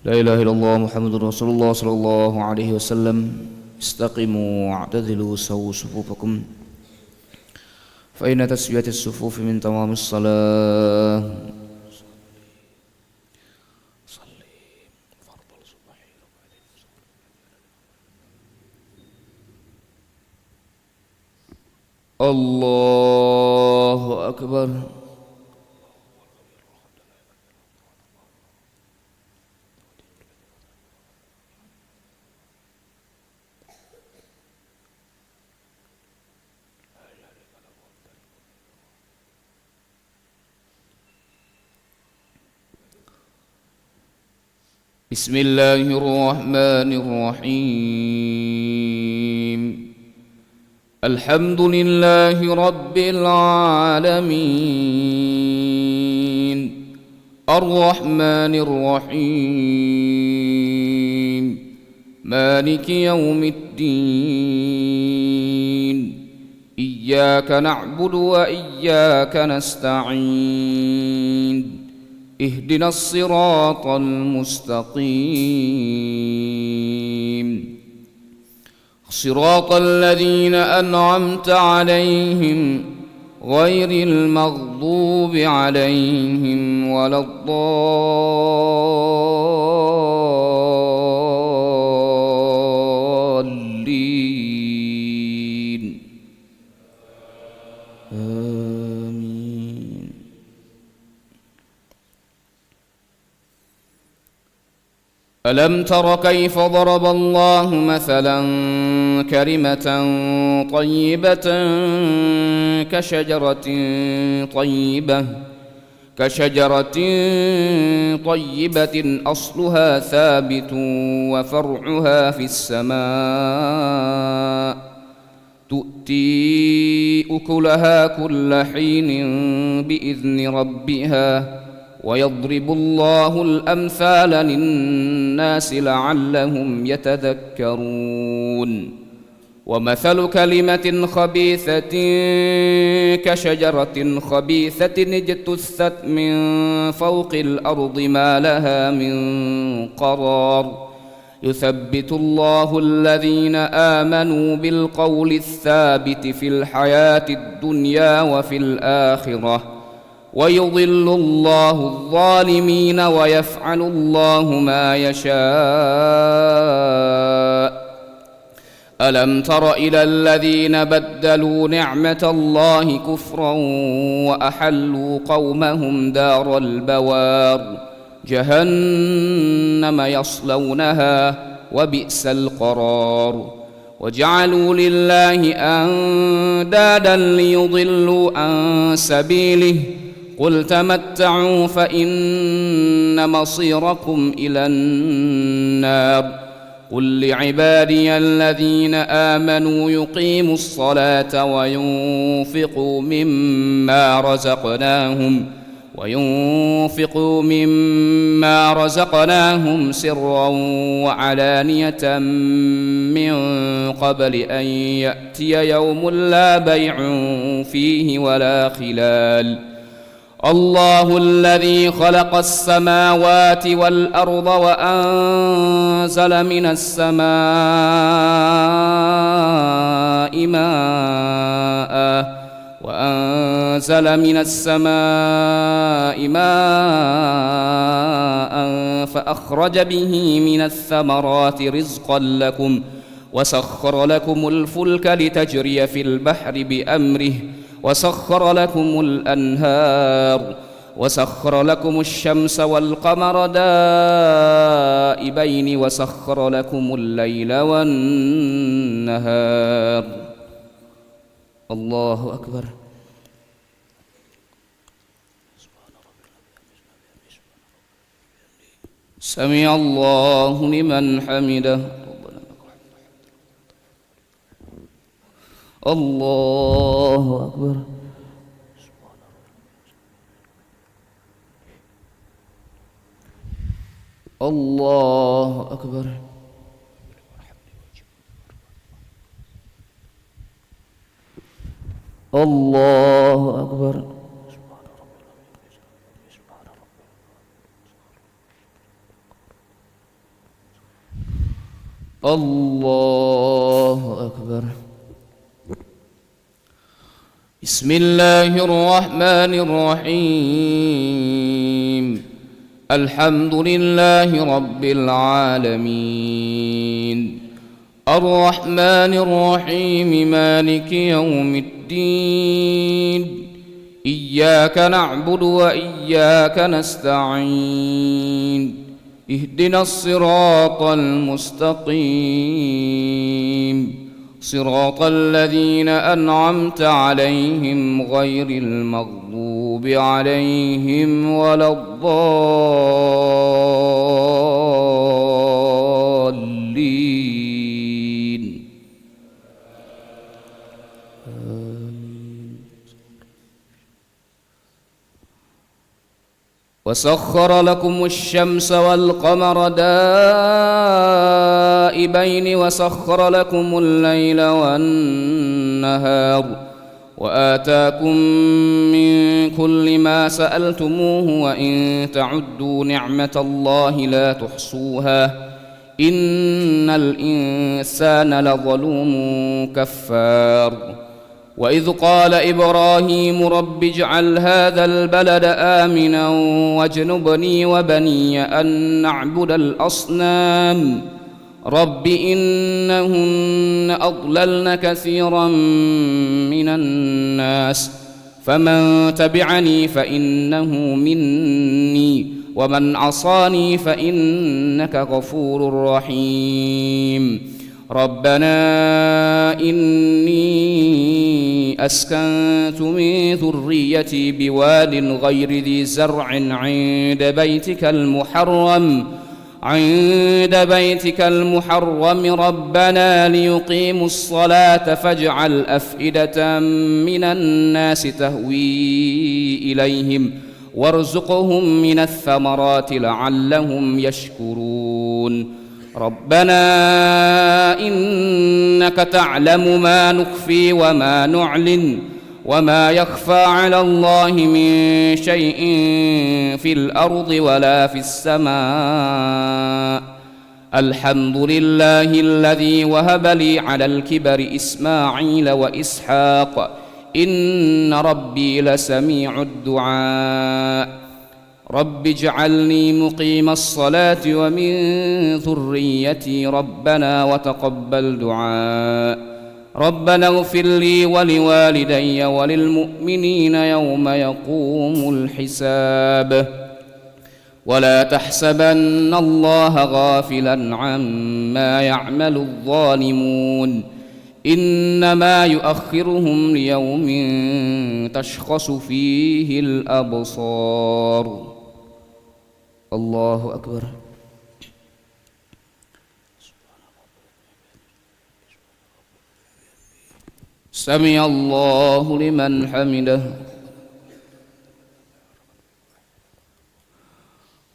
لا إله إلا الله محمد رسول الله صلى الله عليه وسلم. استقيموا واعتدلوا سووا صفوفكم فإن تسوية الصفوف من تمام الصلاة. الله أكبر. بسم الله الرحمن الرحيم. الحمد لله رب العالمين الرحمن الرحيم مالك يوم الدين. إياك نعبد وإياك نستعين. اهدنا الصراط المستقيم صراط الذين أنعمت عليهم غير المغضوب عليهم ولا الضالين. آمين. ألم تر كيف ضرب الله مثلا كلمة طيبة كشجرة طيبة أصلها ثابت وفرعها في السماء تؤتي أكلها كل حين بإذن ربها ويضرب الله الأمثال للناس لعلهم يتذكرون. ومثل كلمة خبيثة كشجرة خبيثة اجتثت من فوق الأرض ما لها من قرار. يثبت الله الذين آمنوا بالقول الثابت في الحياة الدنيا وفي الآخرة ويضل الله الظالمين ويفعل الله ما يشاء. ألم تر إلى الذين بدلوا نعمة الله كفرا وأحلوا قومهم دار البوار جهنم يصلونها وبئس القرار. وجعلوا لله أندادا ليضلوا عن سبيله قل تمتعوا فإن مصيركم إلى النار. قل لعبادي الذين آمنوا يقيموا الصلاة وينفقوا مما رزقناهم سرا وعلانية من قبل أن يأتي يوم لا بيع فيه ولا خلال. الله الذي خلق السماوات والأرض وأنزل من السماء ماء فأخرج به من الثمرات رزقا لكم وسخر لكم الفلك لتجري في البحر بأمره وسخر لكم الأنهار وسخر لكم الشمس والقمر دائبين وسخر لكم الليل والنهار. الله أكبر. سمع الله لمن حمده. الله أكبر. الله أكبر. الله أكبر. الله أكبر. بسم الله الرحمن الرحيم. الحمد لله رب العالمين، الرحمن الرحيم، مالك يوم الدين، إياك نعبد وإياك نستعين، اهدنا الصراط المستقيم، صراط الذين أنعمت عليهم غير المغضوب عليهم ولا الضالين. وسخر لكم الشمس والقمر دائبين وسخر لكم الليل والنهار وآتاكم من كل ما سألتموه وإن تعدوا نعمة الله لا تحصوها إن الإنسان لظلوم كفار. وإذ قال إبراهيم رب اجعل هذا البلد آمنا واجنبني وبني أن نعبد الأصنام رب إنهن أضللن كثيرا من الناس فمن تبعني فإنه مني ومن عصاني فإنك غفور رحيم. ربنا إني أسكنت من ذريتي بواد غير ذي زرع عند بيتك المحرم ربنا ليقيموا الصلاة فاجعل أفئدة من الناس تهوي إليهم وارزقهم من الثمرات لعلهم يشكرون. ربنا إنك تعلم ما نخفي وما نعلن وما يخفى على الله من شيء في الأرض ولا في السماء. الحمد لله الذي وهب لي على الكبر إسماعيل وإسحاق إن ربي لسميع الدعاء. رب اجعلني مقيم الصلاة ومن ذريتي ربنا وتقبل دعاء. ربنا اغفر لي ولوالدي وللمؤمنين يوم يقوم الحساب. ولا تحسبن الله غافلا عما يعمل الظالمون إنما يؤخرهم ليوم تشخص فيه الأبصار. الله أكبر. سمع الله لمن حمده.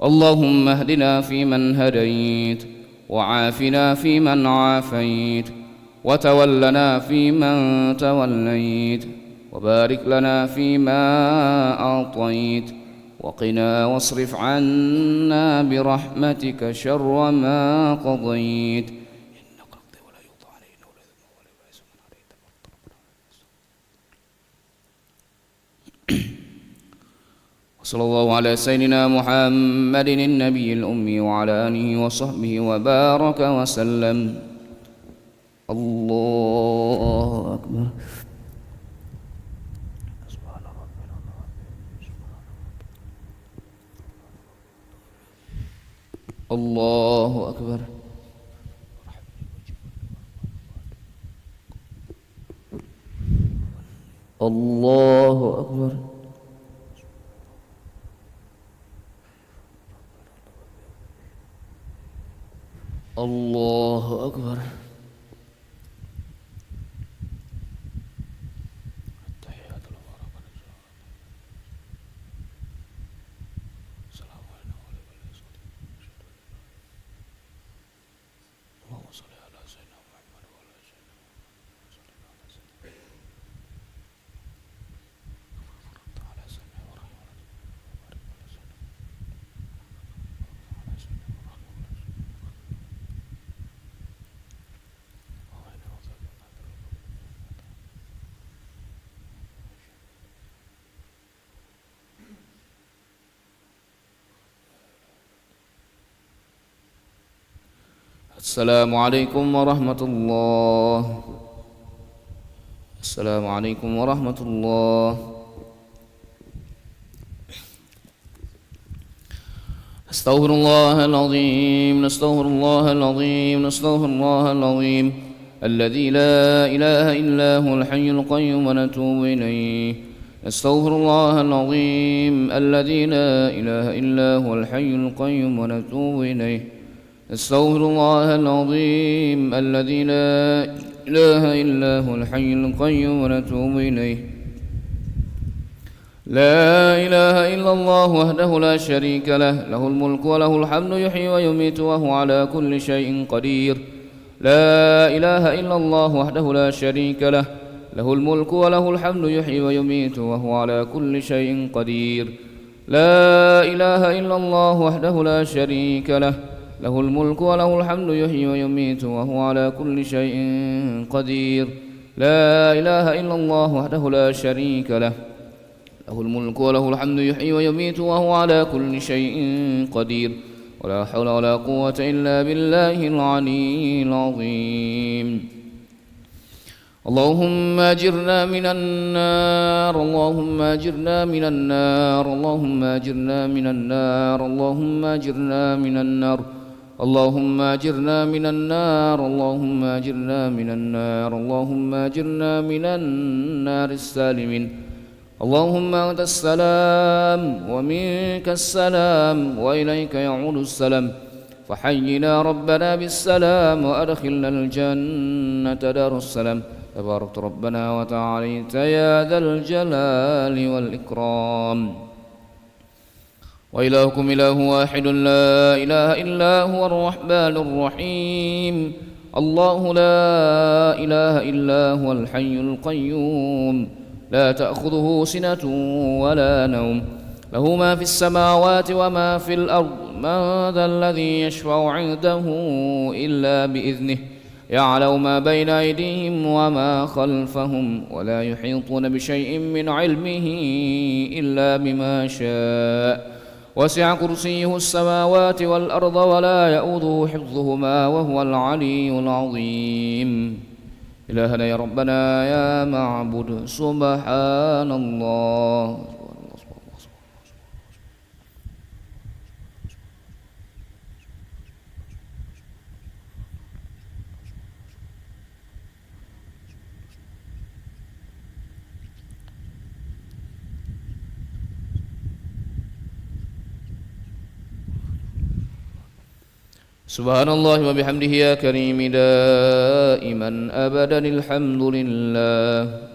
اللهم اهدنا فيمن هديت وعافنا فيمن عافيت وتولنا فيمن توليت وبارك لنا فيما أعطيت وقنا واصرف عنا برحمتك شر ما قضيت إنك تقضي ولا يقضى علينا ولا يذل ولا يبعز من عليك وصلى الله على سيدنا محمد النبي الأمي وعلى آله وصحبه وبارك وسلم. الله أكبر. الله أكبر. الله أكبر. الله أكبر. السلام عليكم ورحمة الله. السلام عليكم ورحمة الله. أستغفر الله العظيم. نستغفر الله العظيم. نستغفر الله العظيم الذي لا إله إلا هو الحي القيوم ونتوب إليه. نستغفر الله العظيم الذي لا إله إلا هو الحي القيوم ونتوب إليه. نستغفر الله العظيم الذي لا إله إلا هو الحي القيوم ونتوب إليه. لا إله إلا الله وحده لا شريك له، له الملك وله الحمد يحيي ويميت وهو على كل شيء قدير. لا إله إلا الله وحده لا شريك له، له الملك وله الحمد يحيي ويميت وهو على كل شيء قدير. لا إله إلا الله وحده لا شريك له، له الملك وله الحمد يحيي ويميت وهو على كل شيء قدير. لا إله إلا الله وحده لا شريك له، له الملك وله الحمد يحيي ويميت وهو على كل شيء قدير. ولا حول ولا قوة إلا بالله العلي العظيم. اللهم أجرنا من النار. اللهم أجرنا من النار. اللهم أجرنا من النار. اللهم أجرنا من النار. اللهم أجرنا من النار. اللهم أجرنا من النار. اللهم أجرنا من النار السالمين. اللهم أنت السلام ومنك السلام وإليك يعود السلام، فحينا ربنا بالسلام وأدخلنا الجنة دار السلام. تبارك ربنا وتعاليت يا ذا الجلال والإكرام. وإلهكم إله واحد لا إله إلا هو الرحمن الرحيم. الله لا إله إلا هو الحي القيوم، لا تأخذه سنة ولا نوم، له ما في السماوات وما في الأرض. من ذا الذي يشفع عنده إلا بإذنه، يعلم ما بين أيديهم وما خلفهم، ولا يحيطون بشيء من علمه إلا بما شاء. وسع كرسيه السماوات والأرض ولا يؤوده حفظهما وهو العلي العظيم. إلهنا يا ربنا يا معبود سبحان الله. سبحان الله وبحمده يا كريم دائما أبدا الحمد لله.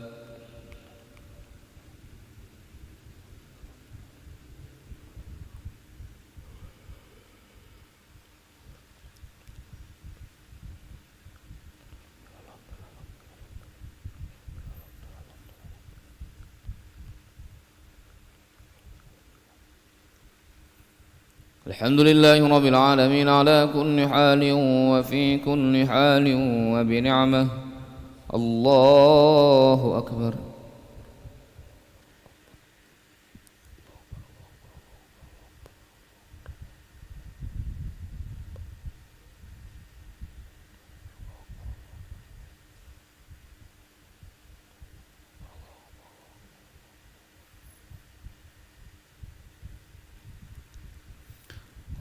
الحمد لله رب العالمين على كل حال وفي كل حال وبنعمة. الله أكبر.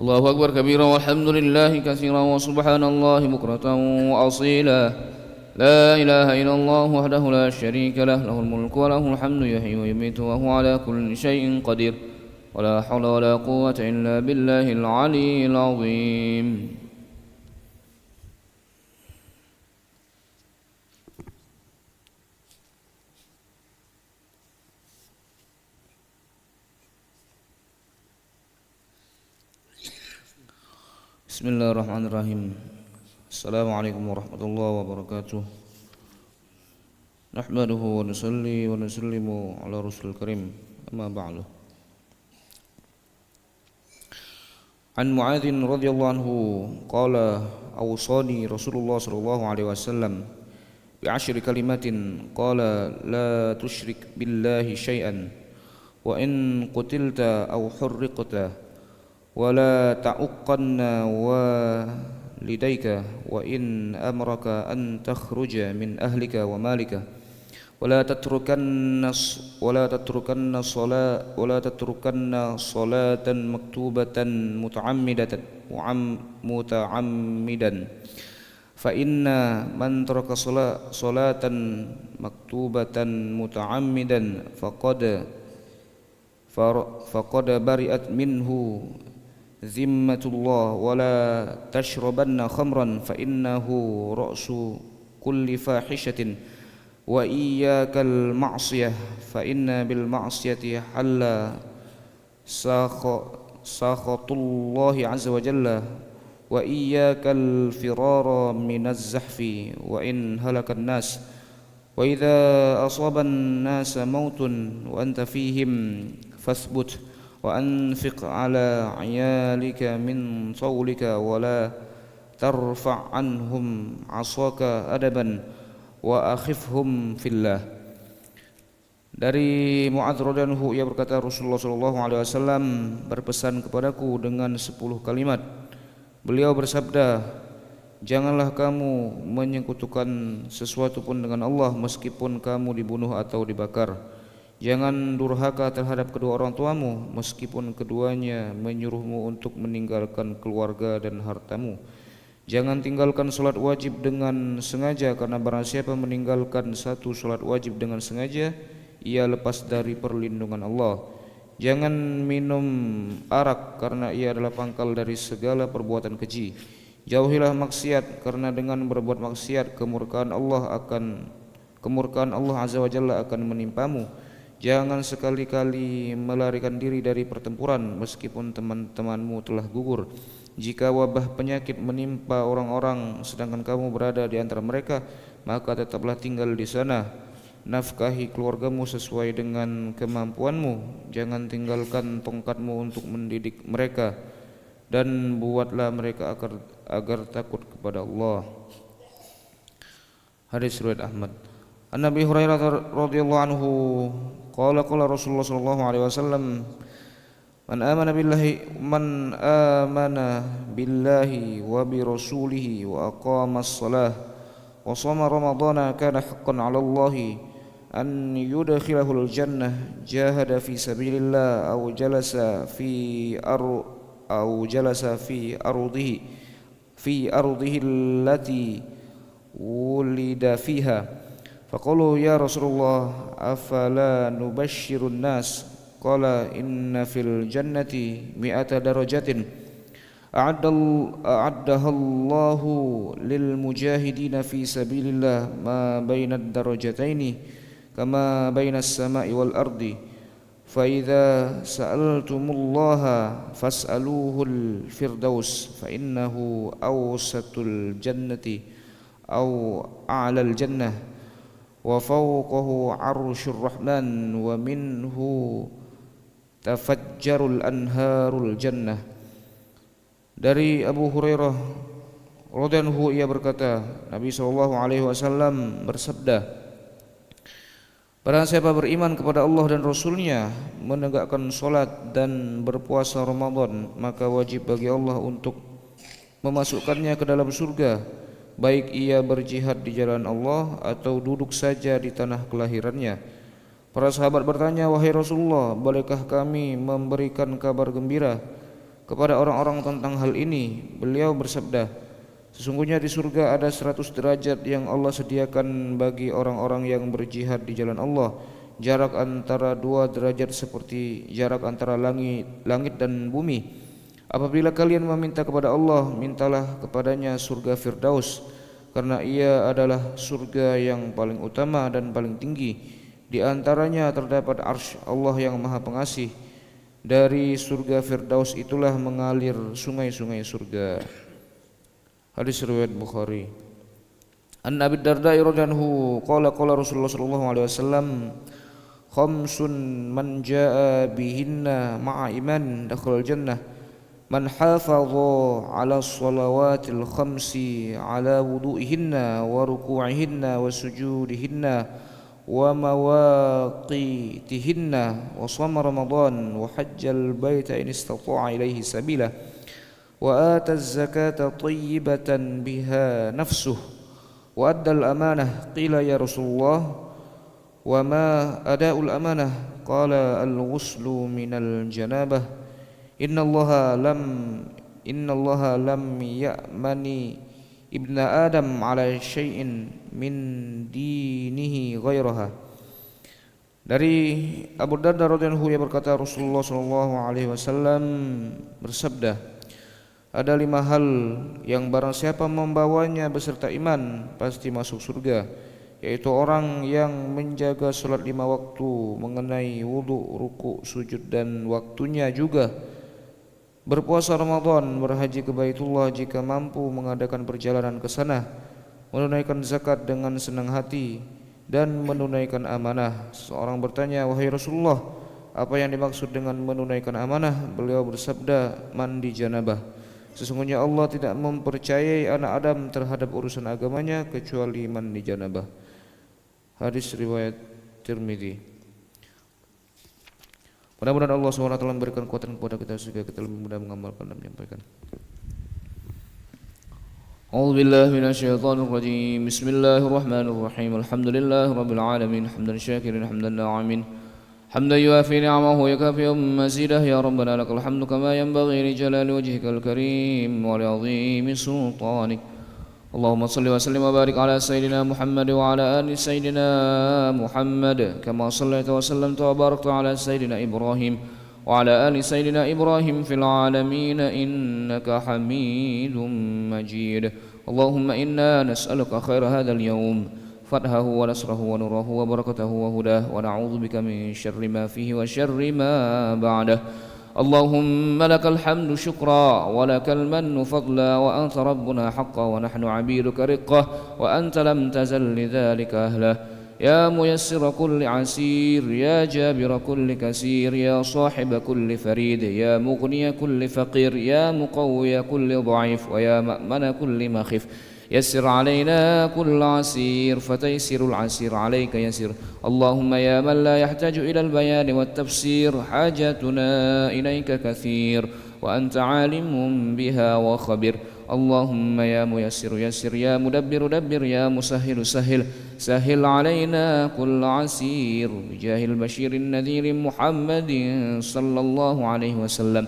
الله أكبر كبيرا والحمد لله كثيرا وسبحان الله بكرة وأصيلا. لا إله إلا الله وحده لا شريك له، له الملك وله الحمد يحيي ويميت وهو على كل شيء قدير. ولا حول ولا قوة إلا بالله العلي العظيم. بسم الله الرحمن الرحيم. السلام عليكم ورحمة الله وبركاته. نحمده ونصلي ونسلم على رسول الكريم، أما بعد. عن معاذ رضي الله عنه قال: أوصاني رسول الله صلى الله عليه وسلم بعشر كلمات، قال: لا تشرك بالله شيئا، وإن قتلت أو حرقت، ولا تعقن لديك وإن أمرك أن تخرج من أهلك ومالك ولا تتركن صلاة مكتوبة متعمدا فإن من ترك صلاة مكتوبة متعمدا فقد برئت منه ذمة الله. ولا تشربن خمرا فإنه رأس كل فاحشة وإياك المعصية فإن بالمعصية حل سخط الله عز وجل وإياك الفرار من الزحف وإن هلك الناس وإذا أصاب الناس موت وأنت فيهم فاثبت وأنفق على عيالك من طولك ولا ترفع عنهم عصاك أدبا وأخفهم في الله. Dari Mu'adz radhiyallahu ia berkata, Rasulullah sallallahu alaihi wasallam berpesan kepadaku dengan 10 kalimat. Beliau bersabda, janganlah kamu menyekutukan sesuatu pun dengan Allah meskipun kamu dibunuh atau dibakar. Jangan durhaka terhadap kedua orang tuamu meskipun keduanya menyuruhmu untuk meninggalkan keluarga dan hartamu. Jangan tinggalkan salat wajib dengan sengaja, karena barang siapa meninggalkan satu salat wajib dengan sengaja, ia lepas dari perlindungan Allah. Jangan minum arak, karena ia adalah pangkal dari segala perbuatan keji. Jauhilah maksiat, karena dengan berbuat maksiat kemurkaan Allah Azza wa Jalla akan menimpamu. Jangan sekali-kali melarikan diri dari pertempuran meskipun teman-temanmu telah gugur. Jika wabah penyakit menimpa orang-orang sedangkan kamu berada di antara mereka, maka tetaplah tinggal di sana. Nafkahi keluargamu sesuai dengan kemampuanmu. Jangan tinggalkan tongkatmu untuk mendidik mereka, dan buatlah mereka agar takut kepada Allah. Hadis riwayat Ahmad. An Abi Hurairah radhiyallahu anhu qala Rasulullah sallallahu alaihi wasallam, Man amana billahi wa bi rasulihi wa aqama as-salah wa shama ramadana kana haqqan 'ala Allah an yudkhilahu al-jannah jahada fi sabilillah aw jalasa fi ardihi allati wulida fiha. Faqalu ya Rasulullah afala nubashshirun nas? Qala inna fil jannati mi'ata darajatin a'addaha Allahu lil mujahidina fi sabilillah ma baina ad-darajataini kama baina as-sama'i wal ardi fa idza sa'altumullaha fas'aluhul firdaus fa innahu awsatul jannati aw a'lal jannah wa fawqahu 'arsyur rahman wa minhu tafajjarul anharul jannah. Dari Abu Hurairah radhiyallahu ia berkata, Nabi sallallahu alaihi wasallam bersabda, barang siapa beriman kepada Allah dan Rasulnya, menegakkan salat dan berpuasa Ramadan, maka wajib bagi Allah untuk memasukkannya ke dalam surga, baik ia berjihad di jalan Allah atau duduk saja di tanah kelahirannya. Para sahabat bertanya, wahai Rasulullah, bolehkah kami memberikan kabar gembira kepada orang-orang tentang hal ini? Beliau bersabda, sesungguhnya di surga ada 100 derajat yang Allah sediakan bagi orang-orang yang berjihad di jalan Allah. Jarak antara 2 derajat seperti jarak antara langit dan bumi. Apabila kalian meminta kepada Allah, mintalah kepadanya surga Firdaus, karena ia adalah surga yang paling utama dan paling tinggi. Di antaranya terdapat arsy Allah yang Maha Pengasih. Dari surga Firdaus itulah mengalir sungai-sungai surga. Hadis riwayat Bukhari. An Abi Darda radhiyallahu qala Rasulullah sallallahu alaihi wasallam, khamsun man jaa bihinna ma'a iman dakhala jannah, man hafadha 'ala shalawatil khamsi 'ala wudu'ihinna wa ruku'ihinna wa sujudihinna wa mawaqitihinna wa shama ramadan wa hajjal baita in istata'a ilaihi sabila وآتى الزكاة طيبة بها نفسه وأدى الأمانة. قيل يا رسول الله وما أداء الأمانة؟ قال الغسل من الجنابة. إن الله لم يأمن ابن آدم على شيء min dinihi ghairaha. Dari Abu Darda radhiyallahu anhu berkata, Rasulullah sallallahu alaihi wasallam bersabda, ada 5 hal yang barang siapa membawanya beserta iman pasti masuk surga, yaitu orang yang menjaga salat 5 waktu mengenai wudu, ruku, sujud dan waktunya juga, berpuasa Ramadan, berhaji ke Baitullah jika mampu mengadakan perjalanan ke sana, menunaikan zakat dengan senang hati, dan menunaikan amanah. Seorang bertanya, wahai Rasulullah, apa yang dimaksud dengan menunaikan amanah? Beliau bersabda, mandi janabah. Sesungguhnya Allah tidak mempercayai anak Adam terhadap urusan agamanya kecuali mandi janabah. Hadis riwayat Tirmidzi. Mudah-mudahan Allah SWT memberikan kekuatan kepada kita sehingga kita lebih mudah mengamalkan dan menyampaikan. أعوذ بالله من الشيطان الرجيم. بسم الله الرحمن الرحيم. الحمد لله رب العالمين حمدا شاكرا حمدا ناعما حمدا يوافي نعمه ويكافئ مزيده. يا ربنا لك الحمد كما ينبغي لجلال وجهك الكريم ولعظيم سلطانك. اللهم صل وسلم وبارك على سيدنا محمد وعلى آل سيدنا محمد كما صليت وسلمت وباركت على سيدنا إبراهيم وعلى آل سيدنا إبراهيم في العالمين إنك حميد مجيد. اللهم إنا نسألك خير هذا اليوم، فتحه ونصره ونوره وبركته وهداه، ونعوذ بك من شر ما فيه وشر ما بعده. اللهم لك الحمد شكرا ولك المن فضلا، وأنت ربنا حقا ونحن عبيدك رقا، وأنت لم تزل لذلك أهله. يا ميسر كل عسير، يا جابر كل كسير، يا صاحب كل فريد، يا مغني كل فقير، يا مقوي كل ضعيف، ويا مأمن كل مخيف. يسر علينا كل عسير فتيسر العسير عليك يسير. اللهم يا من لا يحتاج إلى البيان والتفسير حاجتنا إليك كثير، وأنت عالم بها وخبير. اللهم يا ميسر يسر، يا مدبر دبر، يا مسهل سهل، سهل علينا كل عسير بجاه البشير النذير محمد صلى الله عليه وسلم.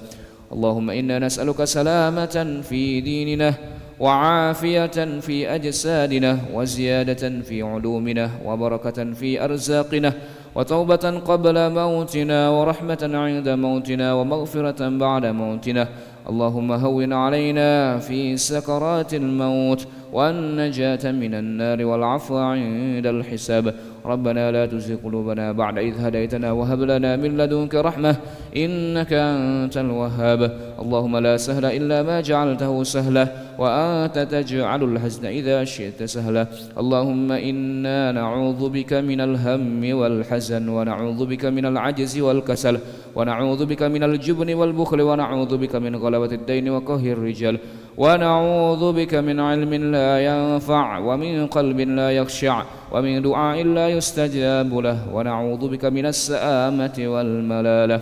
اللهم إنا نسألك سلامة في ديننا، وعافية في أجسادنا، وزيادة في علومنا، وبركة في أرزاقنا، وتوبة قبل موتنا، ورحمة عند موتنا، ومغفرة بعد موتنا. اللهم هون علينا في سكرات الموت، والنجاة من النار، والعفو عند الحساب. ربنا لا تزغ قلوبنا بعد إذ هديتنا، وهب لنا من لدنك رحمة إنك أنت الوهاب. اللهم لا سهل إلا ما جعلته سهلا، وأنت تجعل الحزن إذا شئت سهلا. اللهم إنا نعوذ بك من الهم والحزن، ونعوذ بك من العجز والكسل، ونعوذ بك من الجبن والبخل، ونعوذ بك من غلبة الدين وقهر الرجال، ونعوذ بك من علم لا ينفع، ومن قلب لا يخشع، ومن دعاء لا يستجاب له، ونعوذ بك من السآمة والملالة.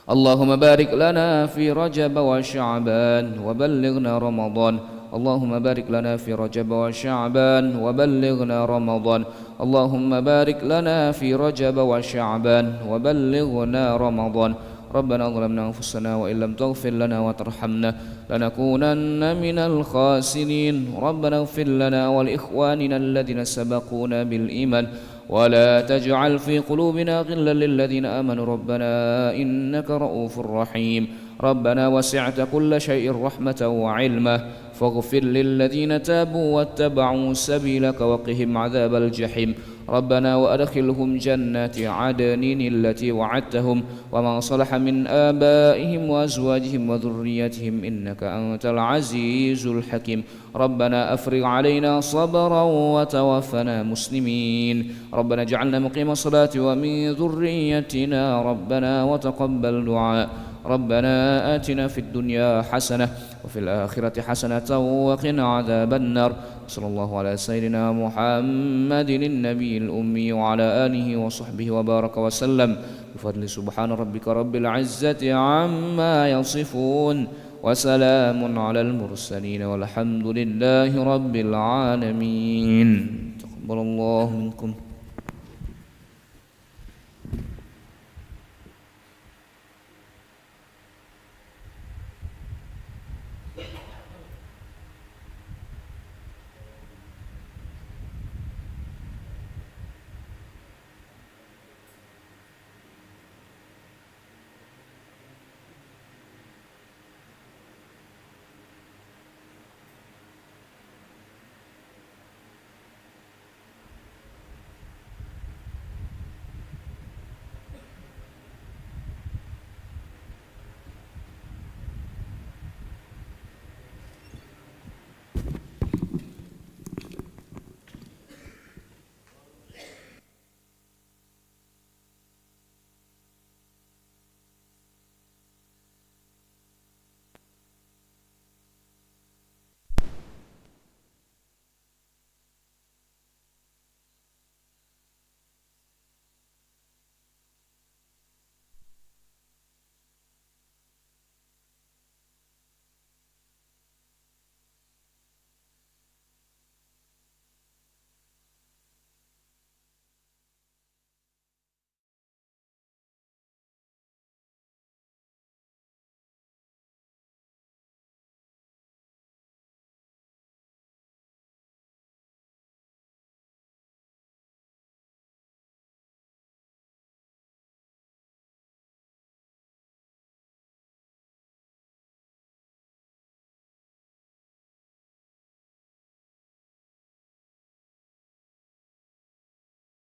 اللهم بارك لنا في رجب وشعبان وبلغنا رمضان. اللهم بارك لنا في رجب وشعبان وبلغنا رمضان. اللهم بارك لنا في رجب وشعبان وبلغنا رمضان. ربنا ظلمنا أنفسنا وإن لم تغفر لنا وترحمنا لنكونن من الخاسرين. ربنا اغفر لنا ولإخواننا الذين سبقونا بالإيمان، ولا تجعل في قلوبنا غلا للذين آمنوا ربنا إنك رؤوف رحيم. ربنا وسعت كل شيء رحمة وعلما، فاغفر للذين تابوا واتبعوا سبيلك وقهم عذاب الجحيم. ربنا وأدخلهم جنات عدن التي وعدتهم، ومن صلح من آبائهم وأزواجهم وذريتهم إنك أنت العزيز الحكيم. ربنا أفرغ علينا صبرا وتوفنا مسلمين. ربنا اجعلنا مقيم الصلاة ومن ذريتنا ربنا وتقبل دعاء. ربنا آتنا في الدنيا حسنة وفي الآخرة حسنة وقنا عذاب النار. صلى الله على سيدنا محمد النبي الأمي وعلى آله وصحبه وبارك وسلم بفضل سبحان ربك رب العزة عما يصفون، وسلام على المرسلين والحمد لله رب العالمين. تقبل الله منكم.